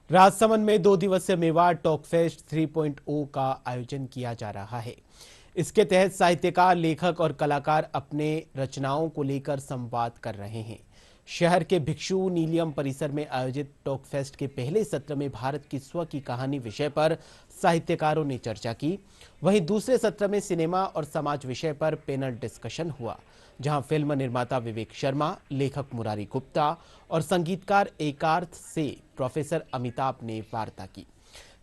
राजसमंद में 2 दिवसीय Mewar talk fest 3.0 का आयोजन किया जा रहा है। इसके तहत साहित्यकार, लेखक और कलाकार अपने रचनाओं को लेकर संवाद कर रहे हैं। शहर के भिक्षु नीलियम परिसर में आयोजित टॉक फेस्ट के पहले सत्र में भारत की स्व की कहानी विषय पर साहित्यकारों ने चर्चा की। वहीं दूसरे सत्र में सिनेमा और समाज विषय पर पैनल डिस्कशन हुआ, जहां फिल्म निर्माता विवेक शर्मा, लेखक मुरारी गुप्ता और संगीतकार एकार्थ से प्रोफेसर अमिताभ ने वार्ता की।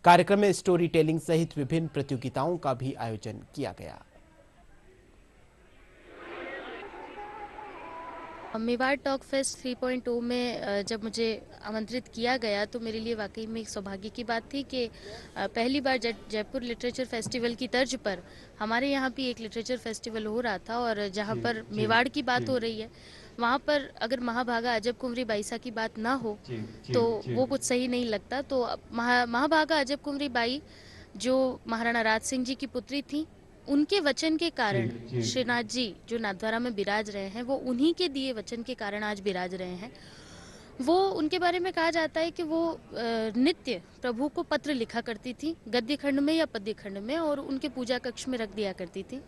कार्यक्रम में स्टोरी टेलिंग सहित विभिन्न प्रतियोगिताओं का भी आयोजन किया गया। मेवाड़ टॉक फेस्ट 3.0 में जब मुझे आमंत्रित किया गया तो मेरे लिए वाकई में एक सौभाग्य की बात थी कि पहली बार जयपुर लिटरेचर फेस्टिवल की तर्ज पर हमारे यहाँ भी एक लिटरेचर फेस्टिवल हो रहा था, और जहाँ पर मेवाड़ की बात हो रही है वहाँ पर अगर महाभागा अजब कुंवरी बाईसा की बात ना हो तो वो कुछ सही नहीं लगता। तो महाभागा अजब कुंवरी बाई जो महाराणा राज सिंह जी की पुत्री थी, उनके वचन के कारण श्रीनाथ जी जो नाथद्वारा में विराज रहे हैं, वो उन्हीं के दिए वचन के कारण आज विराज रहे हैं। वो उनके बारे में कहा जाता है कि वो नित्य प्रभु को पत्र लिखा करती थी, गद्य खंड में या पद्य खंड में, और उनके पूजा कक्ष में रख दिया करती थी।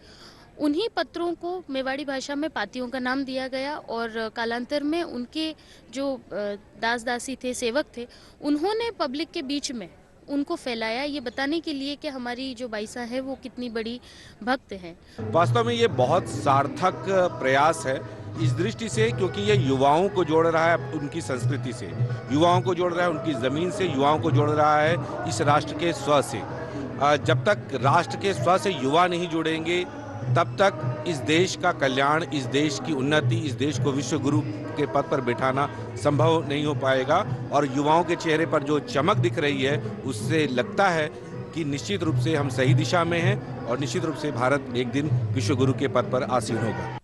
उन्हीं पत्रों को मेवाड़ी भाषा में पातियों का नाम दिया गया, और कालांतर में उनके जो दास दासी थे, सेवक थे, उन्होंने पब्लिक के बीच में उनको फैलाया, ये बताने के लिए कि हमारी जो बाईसा है वो कितनी बड़ी भक्त है। वास्तव में ये बहुत सार्थक प्रयास है इस दृष्टि से, क्योंकि ये युवाओं को जोड़ रहा है उनकी संस्कृति से, युवाओं को जोड़ रहा है उनकी ज़मीन से, युवाओं को जोड़ रहा है इस राष्ट्र के स्व से। जब तक राष्ट्र के स्व से युवा नहीं जुड़ेंगे तब तक इस देश का कल्याण, इस देश की उन्नति, इस देश को विश्व गुरु के पद पर बिठाना संभव नहीं हो पाएगा। और युवाओं के चेहरे पर जो चमक दिख रही है उससे लगता है कि निश्चित रूप से हम सही दिशा में हैं और निश्चित रूप से भारत एक दिन विश्व गुरु के पद पर आसीन होगा।